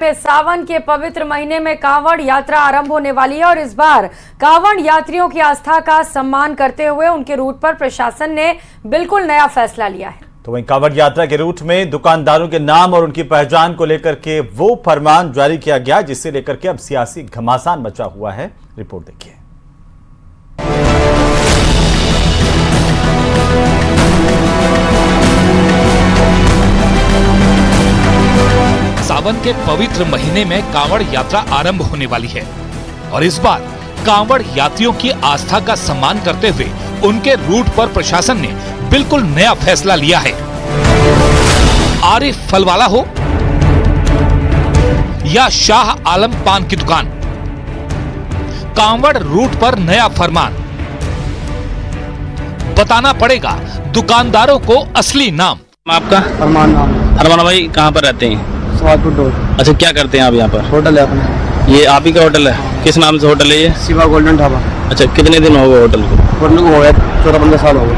में सावन के पवित्र महीने में कांवड़ यात्रा आरंभ होने वाली है और इस बार कांवड़ यात्रियों की आस्था का सम्मान करते हुए उनके रूट पर प्रशासन ने बिल्कुल नया फैसला लिया है। तो वहीं कांवड़ यात्रा के रूट में दुकानदारों के नाम और उनकी पहचान को लेकर के वो फरमान जारी किया गया जिससे लेकर के अब सियासी घमासान मचा हुआ है। रिपोर्ट देखिए। सावन के पवित्र महीने में कांवड़ यात्रा आरंभ होने वाली है और इस बार कांवड़ यात्रियों की आस्था का सम्मान करते हुए उनके रूट पर प्रशासन ने बिल्कुल नया फैसला लिया है। आरिफ फलवाला हो या शाह आलम पान की दुकान, कांवड़ रूट पर नया फरमान। बताना पड़ेगा दुकानदारों को असली नाम। आपका अरमान नाम। अरमान भाई कहाँ पर रहते हैं? अच्छा, क्या करते हैं आप यहाँ पर? होटल है अपना। ये आप ही का होटल है? किस नाम से होटल है ये? शिवा गोल्डन ढाबा। अच्छा, कितने दिन हो गए होटल को? होटल को हो गया 14-15 साल हो गए।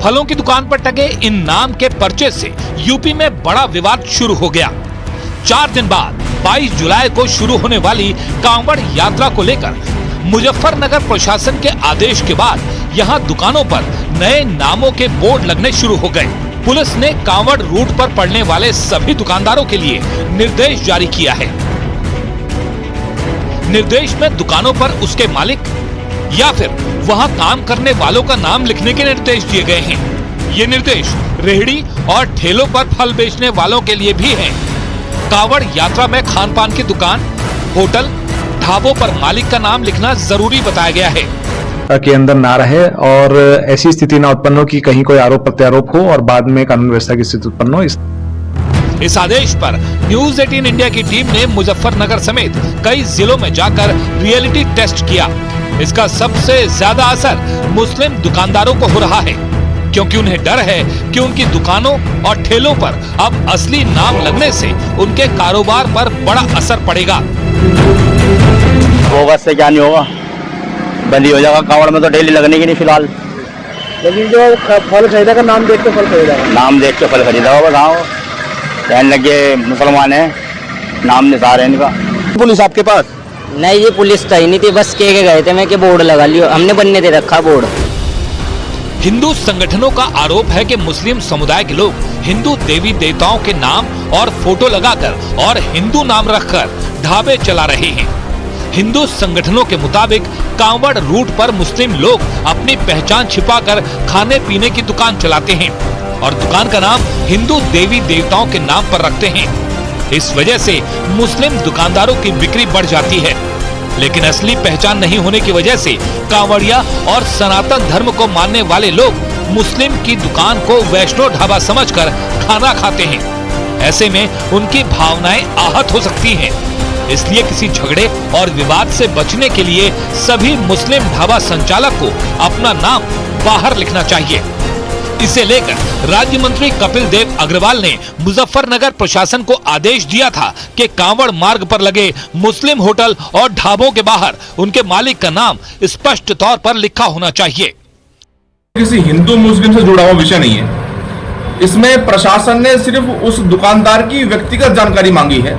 फलों की दुकान पर टके इन नाम के पर्चे से यूपी में बड़ा विवाद शुरू हो गया। 4 दिन बाद 22 जुलाई को शुरू होने वाली कांवड़ यात्रा को लेकर मुजफ्फरनगर प्रशासन के आदेश के बाद यहाँ दुकानों पर नए नामों के बोर्ड लगने शुरू हो गए। पुलिस ने कांवड़ रूट पर पड़ने वाले सभी दुकानदारों के लिए निर्देश जारी किया है। निर्देश में दुकानों पर उसके मालिक या फिर वहां काम करने वालों का नाम लिखने के निर्देश दिए गए हैं। ये निर्देश रेहड़ी और ठेलों पर फल बेचने वालों के लिए भी हैं। कांवड़ यात्रा में खान पान की दुकान, होटल, ढाबों पर मालिक का नाम लिखना जरूरी बताया गया है के अंदर ना रहे और ऐसी स्थिति ना उत्पन्न हो कि कहीं कोई आरोप प्रत्यारोप हो और बाद में कानून व्यवस्था की स्थिति उत्पन्न हो। इस आदेश पर न्यूज 18 इंडिया की टीम ने मुजफ्फरनगर समेत कई जिलों में जाकर रियलिटी टेस्ट किया। इसका सबसे ज्यादा असर मुस्लिम दुकानदारों को हो रहा है क्योंकि उन्हें डर है कि उनकी दुकानों और ठेलों पर अब असली नाम लगने से उनके कारोबार पर बड़ा असर पड़ेगा। बोगस से क्या नहीं होगा, बंदी हो जाएगा। कांवड़ में तो डेली लगने की नहीं फिलहाल, लेकिन जो फल खरीदेगा नाम देख के फल खरीदेगा। नाम देख के फल खरीदा होगा। गाँव कहने लगे मुसलमान है, नाम निसार है इनका। पुलिस आपके पास? नहीं, ये पुलिस तो ही नहीं थी, बस के गए थे मैं कि बोर्ड लगा लियो, हमने बनने दे रखा बोर्ड। हिंदू संगठनों का आरोप है कि मुस्लिम समुदाय के लोग हिंदू देवी देवताओं के नाम और फोटो लगाकर और हिंदू नाम रखकर ढाबे चला रहे हैं। हिंदू संगठनों के मुताबिक कांवड़ रूट पर मुस्लिम लोग अपनी पहचान छिपाकर खाने पीने की दुकान चलाते हैं और दुकान का नाम हिंदू देवी देवताओं के नाम पर रखते हैं। इस वजह से मुस्लिम दुकानदारों की बिक्री बढ़ जाती है, लेकिन असली पहचान नहीं होने की वजह से कांवड़िया और सनातन धर्म को मानने वाले लोग मुस्लिम की दुकान को वैष्णो ढाबा समझकर खाना खाते हैं। ऐसे में उनकी भावनाएं आहत हो सकती हैं। इसलिए किसी झगड़े और विवाद से बचने के लिए सभी मुस्लिम ढाबा संचालक को अपना नाम बाहर लिखना चाहिए। इसे लेकर राज्य मंत्री कपिल देव अग्रवाल ने मुजफ्फरनगर प्रशासन को आदेश दिया था कि कांवड़ मार्ग पर लगे मुस्लिम होटल और ढाबों के बाहर उनके मालिक का नाम स्पष्ट तौर पर लिखा होना चाहिए। किसी हिंदू मुस्लिम से जुड़ा हुआ विषय नहीं है। इसमें प्रशासन ने सिर्फ उस दुकानदार की व्यक्तिगत जानकारी मांगी है।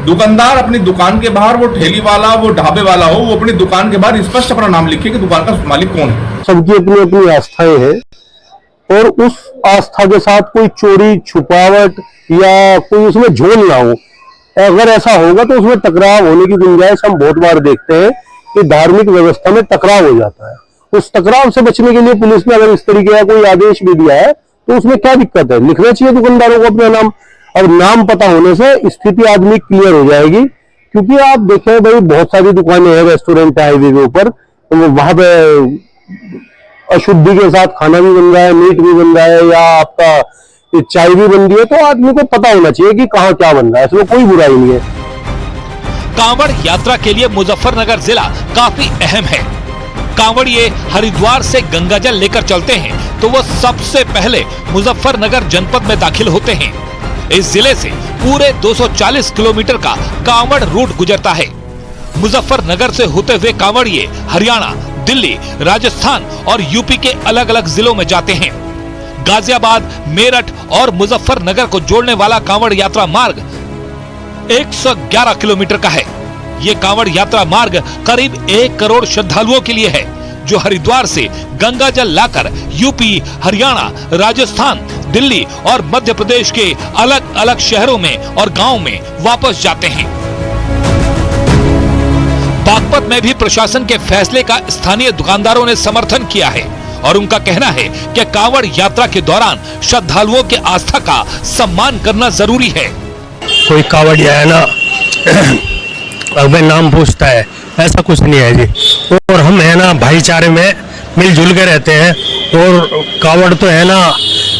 दुकानदार अपनी दुकान के बाहर, वो ठेली वाला, वो ढाबे वाला हो, वो अपनी दुकान के बाहर स्पष्ट अपना नाम लिखे कि दुकान का मालिक कौन है। सबकी अपनी अपनी आस्थाएं हैं और उस आस्था के साथ कोई चोरी छुपावट या कोई उसमें झोल ना हो। अगर ऐसा होगा तो उसमें टकराव होने की गुंजाइश हम बहुत बार देखते हैं कि धार्मिक व्यवस्था में टकराव हो जाता है। उस टकराव से बचने के लिए पुलिस ने अगर इस तरीके का कोई आदेश भी दिया है तो उसमें क्या दिक्कत है? लिखना चाहिए दुकानदारों को अपना नाम। और नाम पता होने से स्थिति आदमी क्लियर हो जाएगी, क्योंकि आप देखें भाई बहुत सारी दुकानें हैं, रेस्टोरेंट है हाईवे के ऊपर, तो वहां पे अशुद्धि के साथ खाना भी बन रहा है, मीट भी बन रहा है या आपका चाय भी बन रही है, तो आदमी को पता होना चाहिए कि कहाँ क्या बन रहा है। इसमें कोई बुराई नहीं है। कांवड़ यात्रा के लिए मुजफ्फरनगर जिला काफी अहम है। कांवड़िए हरिद्वार से गंगा जल लेकर चलते हैं तो वो सबसे पहले मुजफ्फरनगर जनपद में दाखिल होते हैं। इस जिले से पूरे 240 किलोमीटर का कांवड़ रूट गुजरता है। मुजफ्फरनगर से होते हुए कांवड़िए हरियाणा, दिल्ली, राजस्थान और यूपी के अलग अलग जिलों में जाते हैं। गाजियाबाद, मेरठ और मुजफ्फरनगर को जोड़ने वाला कांवड़ यात्रा मार्ग 111 किलोमीटर का है। ये कांवड़ यात्रा मार्ग करीब 1 करोड़ श्रद्धालुओं के लिए है, जो हरिद्वार से गंगा जल लाकर यूपी, हरियाणा, राजस्थान, दिल्ली और मध्य प्रदेश के अलग अलग शहरों में और गांवों में वापस जाते हैं। बागपत में भी प्रशासन के फैसले का स्थानीय दुकानदारों ने समर्थन किया है और उनका कहना है कि कांवड़ यात्रा के दौरान श्रद्धालुओं के आस्था का सम्मान करना जरूरी है। कोई कावड़िया है ना अब नाम पूछता है, ऐसा कुछ नहीं है जी। और हम है ना भाईचारे में मिलजुल के रहते हैं। और कावड़ तो है ना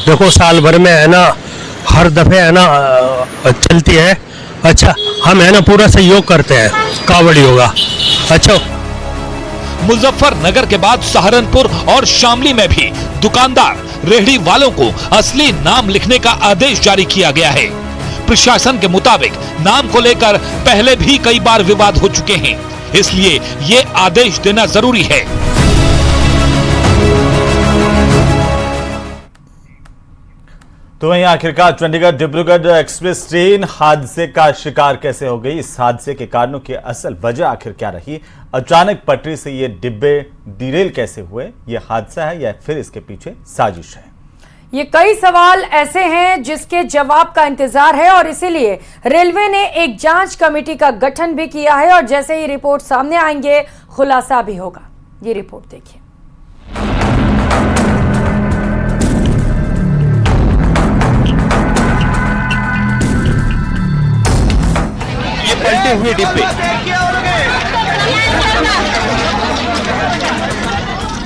देखो साल भर में है ना हर दफे है ना चलती है। अच्छा हम है ना पूरा सहयोग करते हैं कावड़ियों का। अच्छा मुजफ्फरनगर के बाद सहारनपुर और शामली में भी दुकानदार, रेहड़ी वालों को असली नाम लिखने का आदेश जारी किया गया है। प्रशासन के मुताबिक नाम को लेकर पहले भी कई बार विवाद हो चुके हैं, इसलिए ये आदेश देना जरूरी है। तो वहीं आखिरकार चंडीगढ़ डिब्रूगढ़ एक्सप्रेस ट्रेन हादसे का शिकार कैसे हो गई? इस हादसे के कारणों की असल वजह आखिर क्या रही? अचानक पटरी से ये डिब्बे डिरेल कैसे हुए? ये हादसा है या फिर इसके पीछे साजिश है? ये कई सवाल ऐसे हैं जिसके जवाब का इंतजार है और इसीलिए रेलवे ने एक जांच कमेटी का गठन भी किया है और जैसे ही रिपोर्ट सामने आएंगे खुलासा भी होगा। ये रिपोर्ट देखिए। ये पलटे हुए डिब्बे,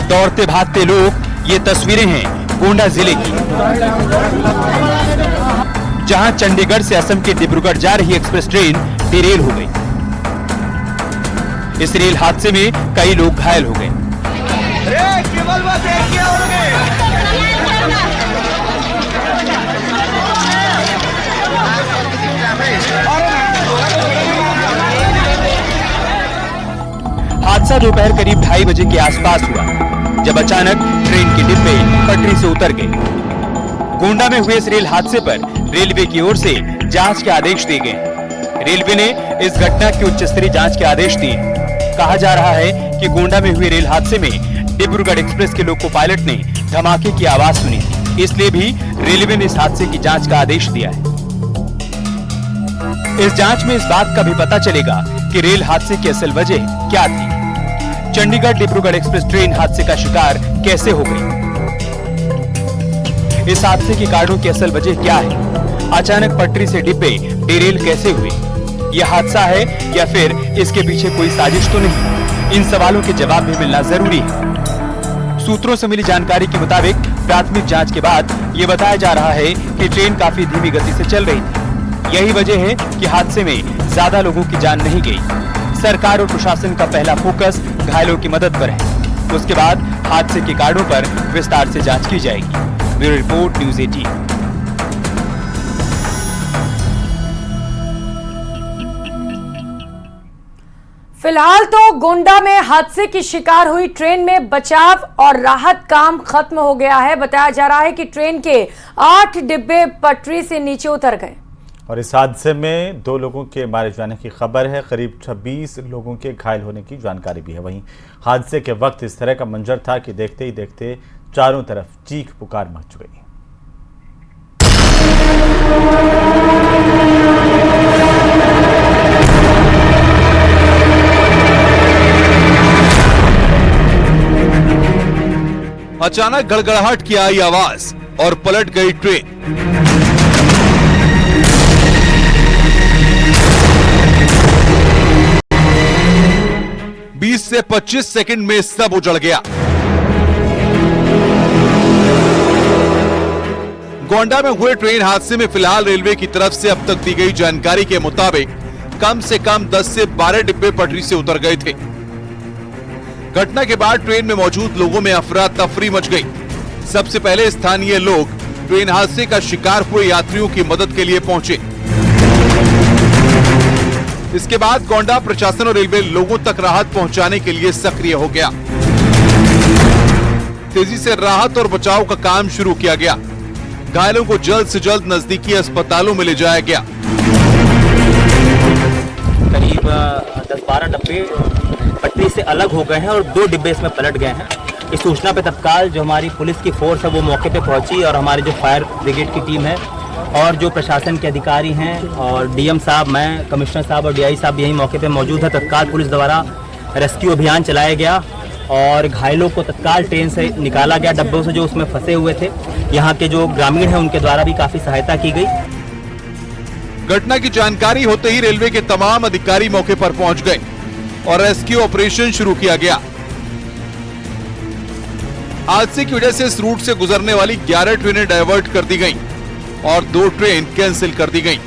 दौड़ते भागते लोग, ये तस्वीरें हैं गोंडा जिले की, जहां चंडीगढ़ से असम के डिब्रूगढ़ जा रही एक्सप्रेस ट्रेन डिरेल हो गई। इस रेल हादसे में कई लोग घायल हो गए। हादसा दोपहर करीब 2:30 बजे के आसपास हुआ, जब अचानक ट्रेन के डिब्बे पटरी से उतर गए। गोंडा में हुए इस रेल हादसे पर रेलवे की ओर से जांच के आदेश दिए गए। रेलवे ने इस घटना की उच्च स्तरीय जांच के आदेश दिए। कहा जा रहा है कि गोंडा में हुए रेल हादसे में डिब्रूगढ़ एक्सप्रेस के लोको पायलट ने धमाके की आवाज सुनी, इसलिए भी रेलवे ने इस हादसे की जांच का आदेश दिया है। इस जांच में इस बात का भी पता चलेगा कि रेल हादसे की असल वजह क्या थी। चंडीगढ़ डिब्रूगढ़ एक्सप्रेस ट्रेन हादसे का शिकार कैसे हो गई? इस हादसे के कारणों की असल वजह क्या है? अचानक पटरी से डिब्बे डिरेल कैसे हुए? यह हादसा है या फिर इसके पीछे कोई साजिश तो नहीं? इन सवालों के जवाब भी मिलना जरूरी है। सूत्रों से मिली जानकारी के मुताबिक प्राथमिक जांच के बाद ये बताया जा रहा है कि ट्रेन काफी धीमी गति से चल रही थी। यही वजह है कि हादसे में ज्यादा लोगों की जान नहीं गई। सरकार और प्रशासन का पहला फोकस घायलों की मदद पर है। उसके बाद हादसे के कारणों पर विस्तार से जांच की जाएगी। Bureau report, news 18। फिलहाल तो गोंडा में हादसे की शिकार हुई ट्रेन में बचाव और राहत काम खत्म हो गया है। बताया जा रहा है कि ट्रेन के 8 डिब्बे पटरी से नीचे उतर गए और इस हादसे में 2 लोगों के मारे जाने की खबर है। करीब 26 लोगों के घायल होने की जानकारी भी है। वहीं हादसे के वक्त इस तरह का मंजर था कि देखते ही देखते चारों तरफ चीख पुकार मच गई। अचानक गड़गड़ाहट की आई आवाज और पलट गई ट्रेन। बीस से 25 सेकंड में सब उजड़ गया। गोंडा में हुए ट्रेन हादसे में फिलहाल रेलवे की तरफ से अब तक दी गई जानकारी के मुताबिक कम से कम 10 से 12 डिब्बे पटरी से उतर गए थे। घटना के बाद ट्रेन में मौजूद लोगों में अफरा तफरी मच गई। सबसे पहले स्थानीय लोग ट्रेन हादसे का शिकार हुए यात्रियों की मदद के लिए पहुंचे। इसके बाद गोंडा प्रशासन और रेलवे लोगों तक राहत पहुंचाने के लिए सक्रिय हो गया। तेजी से राहत और बचाव का काम शुरू किया गया। घायलों को जल्द से जल्द नजदीकी अस्पतालों में ले जाया गया। 10-12 डब्बे पटरी से अलग हो गए हैं और 2 डिब्बे इसमें पलट गए हैं। इस सूचना पे तत्काल जो हमारी पुलिस की फोर्स है वो मौके पे पहुंची और हमारी जो फायर ब्रिगेड की टीम है और जो प्रशासन के अधिकारी हैं और डीएम साहब, मैं, कमिश्नर साहब और डीआई साहब यही मौके पे मौजूद है। तत्काल पुलिस द्वारा रेस्क्यू अभियान चलाया गया और घायलों को तत्काल ट्रेन से निकाला गया, डब्बों से जो उसमें फंसे हुए थे। यहाँ के जो ग्रामीण हैं उनके द्वारा भी काफी सहायता की गई। घटना की जानकारी होते ही रेलवे के तमाम अधिकारी मौके पर पहुंच गए और रेस्क्यू ऑपरेशन शुरू किया गया। हादसे की वजह से इस रूट से गुजरने वाली 11 ट्रेनें डायवर्ट कर दी गईं और 2 ट्रेन कैंसिल कर दी गईं।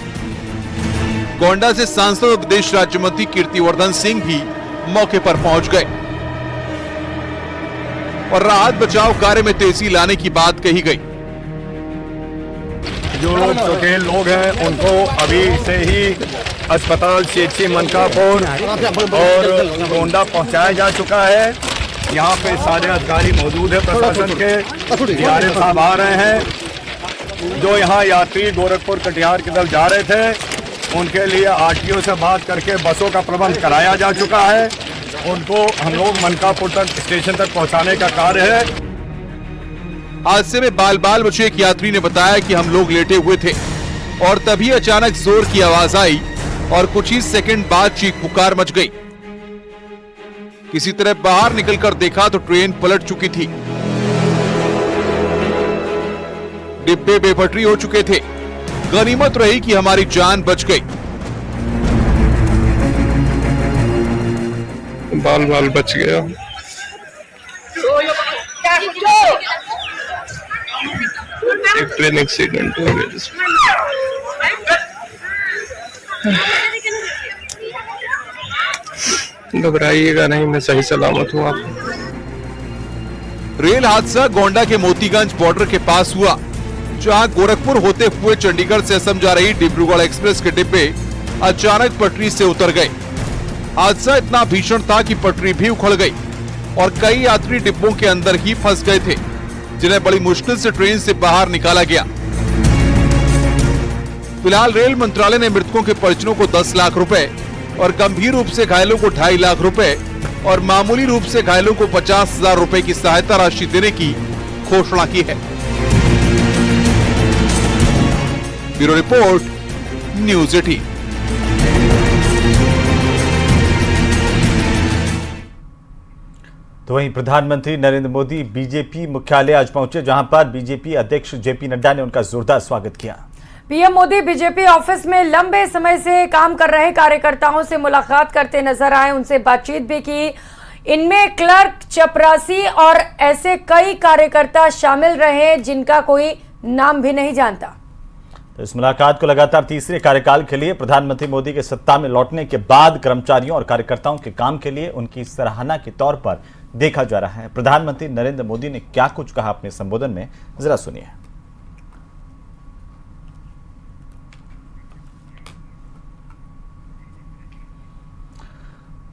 गोंडा से सांसद और विदेश राज्य मंत्री कीर्तिवर्धन सिंह भी मौके पर पहुंच गए और राहत बचाव कार्य में तेजी लाने की बात कही गई। जो लोग चौके लोग हैं उनको अभी से ही अस्पताल CHC मनकापुर और गोंडा पहुंचाया जा चुका है। यहाँ पे सारे अधिकारी मौजूद है प्रशासन के। डीआरएम साहब आ रहे हैं। जो यहाँ यात्री गोरखपुर कटिहार की तरफ जा रहे थे उनके लिए RTO से बात करके बसों का प्रबंध कराया जा चुका है। उनको हम लोग मनकापुर तक स्टेशन तक पहुँचाने का कार्य है। हादसे में बाल बाल बचे एक यात्री ने बताया कि हम लोग लेटे हुए थे और तभी अचानक जोर की आवाज आई और कुछ ही सेकंड बाद चीख पुकार मच गई। किसी तरह बाहर निकलकर देखा तो ट्रेन पलट चुकी थी। डिब्बे बेपटरी हो चुके थे। गनीमत रही कि हमारी जान बच गई। बाल बाल बच गया। एक ट्रेन एक्सीडेंट हो गया जिसमें घबराइएगा नहीं, मैं सही सलामत हूँ। आप रेल हादसा गोंडा के मोतीगंज बॉर्डर के पास हुआ, जहां गोरखपुर होते हुए चंडीगढ़ से असम जा रही डिब्रूगढ़ एक्सप्रेस के डिब्बे अचानक पटरी से उतर गए। हादसा इतना भीषण था कि पटरी भी उखड़ गई और कई यात्री डिब्बों के अंदर ही फंस गए थे, जिन्हें बड़ी मुश्किल से ट्रेन से बाहर निकाला गया। फिलहाल रेल मंत्रालय ने मृतकों के परिजनों को 10 लाख रुपए और गंभीर रूप से घायलों को 2.5 लाख रुपए और मामूली रूप से घायलों को 50,000 रुपए की सहायता राशि देने की घोषणा की है। Bureau report, news 18। तो वहीं प्रधानमंत्री नरेंद्र मोदी बीजेपी मुख्यालय आज पहुंचे, जहां पर बीजेपी अध्यक्ष जेपी नड्डा ने उनका जोरदार स्वागत किया। पीएम मोदी बीजेपी ऑफिस में लंबे समय से काम कर रहे कार्यकर्ताओं से मुलाकात करते नजर आए, उनसे बातचीत भी की। इनमें क्लर्क, चपरासी और ऐसे कई कार्यकर्ता शामिल रहे जिनका कोई नाम भी नहीं जानता। तो इस मुलाकात को लगातार तीसरे कार्यकाल के लिए प्रधानमंत्री मोदी के सत्ता में लौटने के बाद कर्मचारियों और कार्यकर्ताओं के काम के लिए उनकी सराहना के तौर पर देखा जा रहा है। प्रधानमंत्री नरेंद्र मोदी ने क्या कुछ कहा अपने संबोधन में, जरा सुनिए।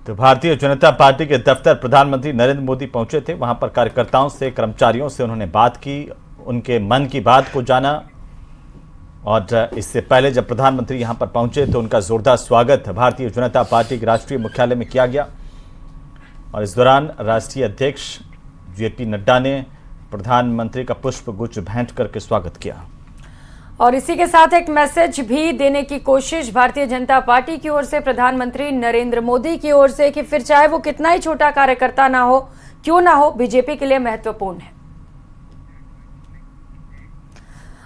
तो भारतीय जनता पार्टी के दफ्तर प्रधानमंत्री नरेंद्र मोदी पहुंचे थे। वहां पर कार्यकर्ताओं से, कर्मचारियों से उन्होंने बात की, उनके मन की बात को जाना। और इससे पहले जब प्रधानमंत्री यहां पर पहुंचे तो उनका जोरदार स्वागत भारतीय जनता पार्टी के राष्ट्रीय मुख्यालय में किया गया। और इस दौरान राष्ट्रीय अध्यक्ष जेपी नड्डा ने प्रधानमंत्री का पुष्प गुच्छ भेंट करके स्वागत किया। और इसी के साथ एक मैसेज भी देने की कोशिश भारतीय जनता पार्टी की ओर से प्रधानमंत्री नरेंद्र मोदी की ओर से कि फिर चाहे वो कितना ही छोटा कार्यकर्ता ना हो, क्यों ना हो, बीजेपी के लिए महत्वपूर्ण है।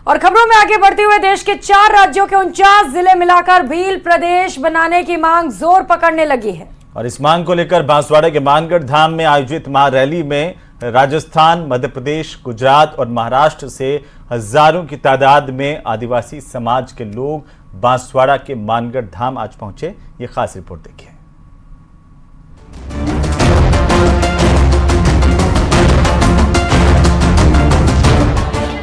और खबरों में आगे बढ़ते हुए देश के 4 राज्यों के 49 जिले मिलाकर भील प्रदेश बनाने की मांग जोर पकड़ने लगी है। और इस मांग को लेकर बांसवाड़ा के मानगढ़ धाम में आयोजित महारैली में राजस्थान, मध्य प्रदेश, गुजरात और महाराष्ट्र से हजारों की तादाद में आदिवासी समाज के लोग बांसवाड़ा के मानगढ़ धाम आज पहुंचे। ये खास रिपोर्ट देखिए।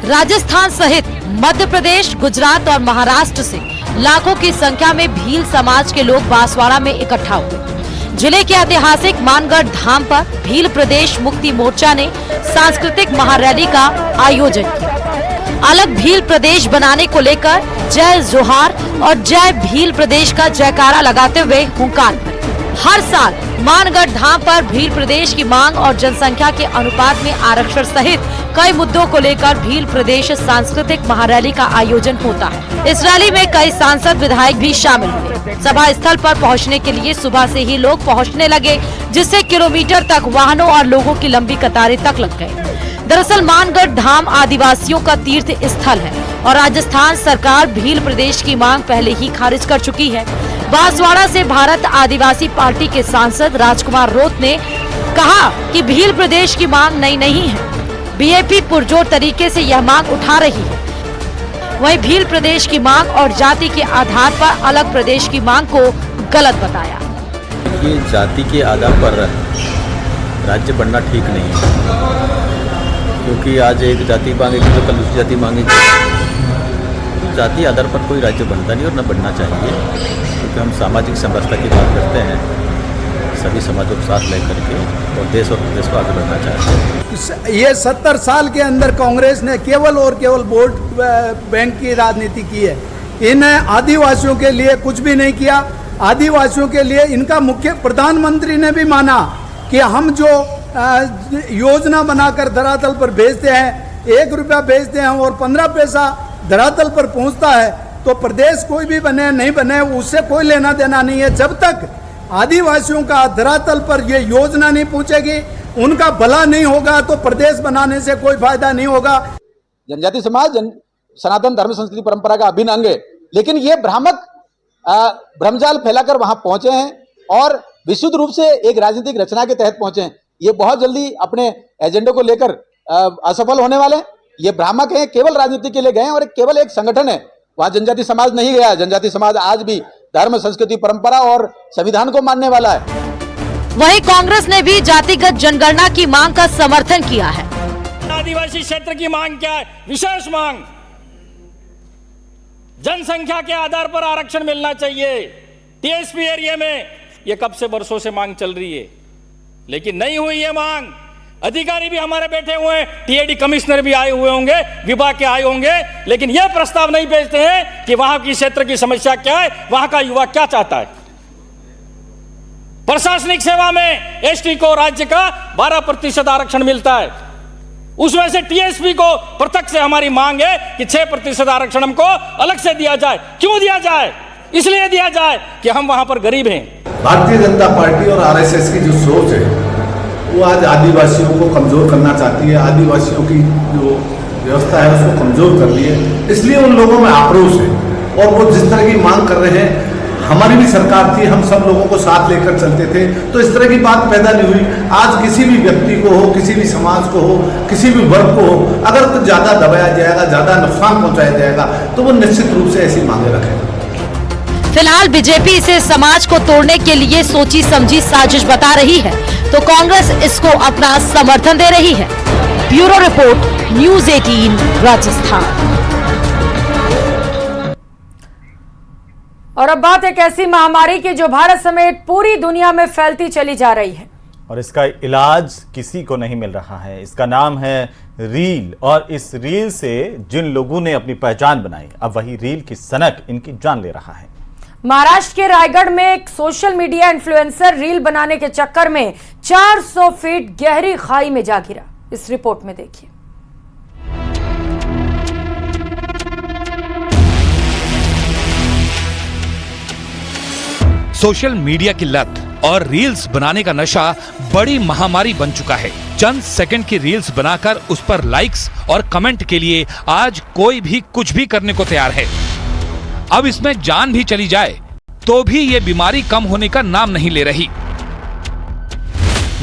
राजस्थान सहित मध्य प्रदेश, गुजरात और महाराष्ट्र से लाखों की संख्या में भील समाज के लोग बांसवाड़ा में इकट्ठा हुए। जिले के ऐतिहासिक मानगढ़ धाम पर भील प्रदेश मुक्ति मोर्चा ने सांस्कृतिक महारैली का आयोजन किया। अलग भील प्रदेश बनाने को लेकर जय जोहार और जय भील प्रदेश का जयकारा लगाते हुए हुंकार भरे। हर साल मानगढ़ धाम पर भील प्रदेश की मांग और जनसंख्या के अनुपात में आरक्षण सहित कई मुद्दों को लेकर भील प्रदेश सांस्कृतिक महारैली का आयोजन होता है। इस रैली में कई सांसद विधायक भी शामिल हुए। सभा स्थल पर पहुंचने के लिए सुबह से ही लोग पहुंचने लगे, जिससे किलोमीटर तक वाहनों और लोगों की लंबी कतारें तक लग गई। दरअसल मानगढ़ धाम आदिवासियों का तीर्थ स्थल है और राजस्थान सरकार भील प्रदेश की मांग पहले ही खारिज कर चुकी है। बांसवाड़ा से भारत आदिवासी पार्टी के सांसद राजकुमार रोत ने कहा कि भील प्रदेश की मांग नई नहीं है, बीएपी पुरजोर तरीके से यह मांग उठा रही है। वहीं भील प्रदेश की मांग और जाति के आधार पर अलग प्रदेश की मांग को गलत बताया। ये जाति के आधार पर राज्य बनना ठीक नहीं है, क्योंकि आज एक जाति मांगेगी तो कल दूसरी जाति मांगेगी। जाति आधार पर कोई राज्य बनता नहीं और न बनना चाहिए, क्योंकि हम सामाजिक समरसता की बात करते हैं, सभी समाजों को साथ लेकर के और देश और प्रदेश को आगे बढ़ना चाहते हैं। ये 70 साल के अंदर कांग्रेस ने केवल और केवल वोट बैंक की राजनीति की है। इन आदिवासियों के लिए कुछ भी नहीं किया। आदिवासियों के लिए इनका मुख्य प्रधानमंत्री ने भी माना कि हम जो योजना बनाकर धरातल पर भेजते हैं, 1 रुपया भेजते हैं और 15 पैसा धरातल पर पहुंचता है, तो प्रदेश कोई भी बने नहीं बने उससे कोई लेना देना नहीं है। जब तक आदिवासियों का धरातल पर ये योजना नहीं पहुंचेगी, उनका भला नहीं होगा, तो प्रदेश बनाने से कोई फायदा नहीं होगा। जनजाति समाज सनातन धर्म संस्कृति परंपरा का अभिन्न अंग है, लेकिन ये भ्रामक भ्रमजाल फैलाकर वहां पहुंचे हैं और विशुद्ध रूप से एक राजनीतिक रचना के तहत पहुंचे हैं। ये बहुत जल्दी अपने एजेंडे को लेकर असफल होने वाले हैं। ये भ्रामक हैं, केवल राजनीति के लिए गए हैं और केवल एक संगठन है, वहां जनजाति समाज नहीं गया। जनजाति समाज आज भी धर्म संस्कृति परंपरा और संविधान को मानने वाला है। वहीं कांग्रेस ने भी जातिगत जनगणना की मांग का समर्थन किया है। आदिवासी क्षेत्र की मांग क्या है? विशेष मांग, जनसंख्या के आधार पर आरक्षण मिलना चाहिए। टीएसपी एरिया में ये कब से बरसों से मांग चल रही है, लेकिन नहीं हुई ये मांग। अधिकारी भी हमारे बैठे हुए हैं, टीएडी कमिश्नर भी आए हुए होंगे, विभाग के आए होंगे, लेकिन यह प्रस्ताव नहीं भेजते हैं कि वहां की क्षेत्र की समस्या क्या है, वहां का युवा क्या चाहता है। प्रशासनिक सेवा में एसटी को राज्य का 12% आरक्षण मिलता है, उसमें से टीएसपी को पृथक से हमारी मांग है कि 6% आरक्षण हमको अलग से दिया जाए। क्यों दिया जाए? इसलिए दिया जाए कि हम वहां पर गरीब हैं। भारतीय जनता पार्टी और आरएसएस की जो सोच है वो आज आदिवासियों को कमजोर करना चाहती है, आदिवासियों की जो व्यवस्था है उसको कमजोर कर रही है। इसलिए उन लोगों में आक्रोश है और वो जिस तरह की मांग कर रहे हैं, हमारी भी सरकार थी, हम सब लोगों को साथ लेकर चलते थे, तो इस तरह की बात पैदा नहीं हुई। आज किसी भी व्यक्ति को हो, किसी भी समाज को हो, किसी भी वर्ग को हो, अगर तो ज्यादा दबाया जाएगा, ज्यादा नुकसान पहुंचाया जाएगा, तो वो निश्चित रूप से ऐसी मांगे रखेगा। फिलहाल बीजेपी इसे समाज को तोड़ने के लिए सोची समझी साजिश बता रही है, तो कांग्रेस इसको अपना समर्थन दे रही है। Bureau report, news 18 Rajasthan. और अब बात एक ऐसी महामारी की जो भारत समेत पूरी दुनिया में फैलती चली जा रही है और इसका इलाज किसी को नहीं मिल रहा है। इसका नाम है रील और इस रील से जिन लोगों ने अपनी पहचान बनाई, अब वही रील की सनक इनकी जान ले रहा है। महाराष्ट्र के रायगढ़ में एक सोशल मीडिया इन्फ्लुएंसर रील बनाने के चक्कर में 400 फीट गहरी खाई में जा गिरा। इस रिपोर्ट में देखिए। सोशल मीडिया की लत और रील्स बनाने का नशा बड़ी महामारी बन चुका है। चंद सेकंड की रील्स बनाकर उस पर लाइक्स और कमेंट के लिए आज कोई भी कुछ भी करने को तैयार है। अब इसमें जान भी चली जाए तो भी ये बीमारी कम होने का नाम नहीं ले रही।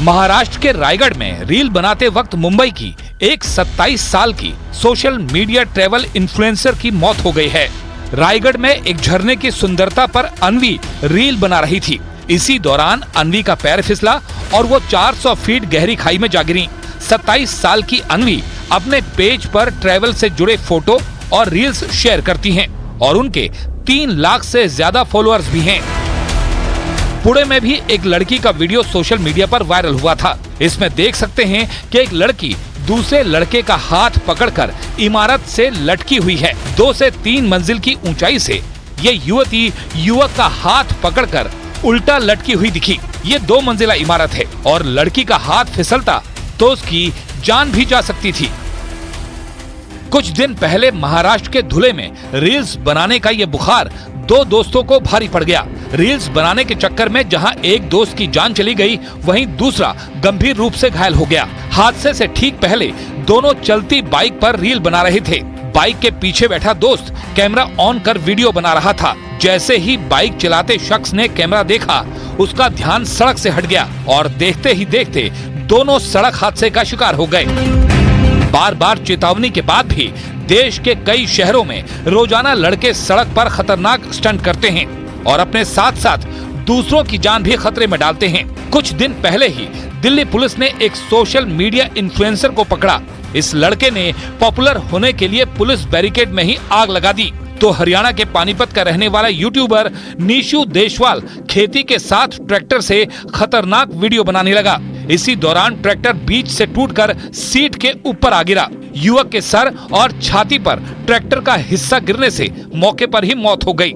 महाराष्ट्र के रायगढ़ में रील बनाते वक्त मुंबई की एक 27 साल की सोशल मीडिया ट्रैवल इन्फ्लुएंसर की मौत हो गई है। रायगढ़ में एक झरने की सुंदरता पर अन्वी रील बना रही थी। इसी दौरान अन्वी का पैर फिसला और वो 400 फीट गहरी खाई में जा गिरी। 27 साल की अन्वी अपने पेज पर ट्रैवल से जुड़े फोटो और रील्स शेयर करती हैं और उनके 3 लाख से ज्यादा फॉलोअर्स भी हैं। पुणे में भी एक लड़की का वीडियो सोशल मीडिया पर वायरल हुआ था। इसमें देख सकते हैं कि एक लड़की दूसरे लड़के का हाथ पकड़कर इमारत से लटकी हुई है। 2 से 3 मंजिल की ऊंचाई से ये युवती युवक का हाथ पकड़कर उल्टा लटकी हुई दिखी। ये 2 मंजिला इमारत है और लड़की का हाथ फिसलता तो उसकी जान भी जा सकती थी। कुछ दिन पहले महाराष्ट्र के धुले में रील्स बनाने का ये बुखार 2 दोस्तों को भारी पड़ गया। रील्स बनाने के चक्कर में जहां एक दोस्त की जान चली गई, वहीं दूसरा गंभीर रूप से घायल हो गया। हादसे से ठीक पहले दोनों चलती बाइक पर रील बना रहे थे। बाइक के पीछे बैठा दोस्त कैमरा ऑन कर वीडियो बना रहा था। जैसे ही बाइक चलाते शख्स ने कैमरा देखा, उसका ध्यान सड़क से हट गया और देखते ही देखते दोनों सड़क हादसे का शिकार हो गए। बार बार चेतावनी के बाद भी देश के कई शहरों में रोजाना लड़के सड़क पर खतरनाक स्टंट करते हैं और अपने साथ साथ दूसरों की जान भी खतरे में डालते हैं। कुछ दिन पहले ही दिल्ली पुलिस ने एक सोशल मीडिया इन्फ्लुएंसर को पकड़ा। इस लड़के ने पॉपुलर होने के लिए पुलिस बैरिकेड में ही आग लगा दी। तो हरियाणा के पानीपत का रहने वाला यूट्यूबर नीशू देशवाल खेती के साथ ट्रैक्टर से खतरनाक वीडियो बनाने लगा। इसी दौरान ट्रैक्टर बीच से टूटकर सीट के ऊपर आ गिरा। युवक के सर और छाती पर ट्रैक्टर का हिस्सा गिरने से मौके पर ही मौत हो गई।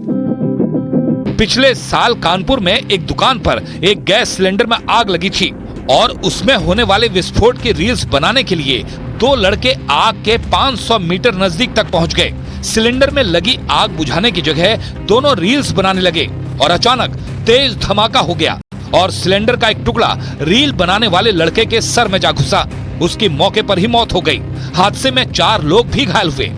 पिछले साल कानपुर में एक दुकान पर एक गैस सिलेंडर में आग लगी थी और उसमें होने वाले विस्फोट की रील्स बनाने के लिए 2 लड़के आग के 500 मीटर नजदीक तक पहुंच गए। सिलेंडर में लगी आग बुझाने की जगह दोनों रील्स बनाने लगे और अचानक तेज धमाका हो गया और सिलेंडर का एक टुकड़ा रील बनाने वाले लड़के के सर में जा घुसा। उसकी मौके पर ही मौत हो गई। हादसे में 4 लोग भी घायल हुए।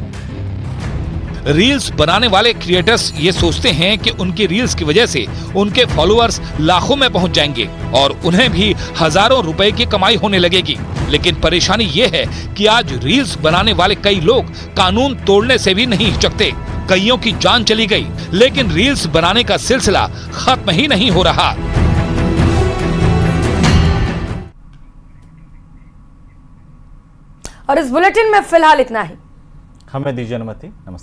रील्स बनाने वाले क्रिएटर्स ये सोचते हैं कि उनकी रील्स की वजह से उनके फॉलोअर्स लाखों में पहुंच जाएंगे और उन्हें भी हजारों रुपए की कमाई होने लगेगी। लेकिन परेशानी ये है कि आज रील्स बनाने वाले कई लोग कानून तोड़ने से भी नहीं हिचकते। कईयों की जान चली गई, लेकिन रील्स बनाने का सिलसिला खत्म ही नहीं हो रहा। और इस बुलेटिन में फिलहाल इतना ही। हमें दीजिए अनुमति। नमस्कार।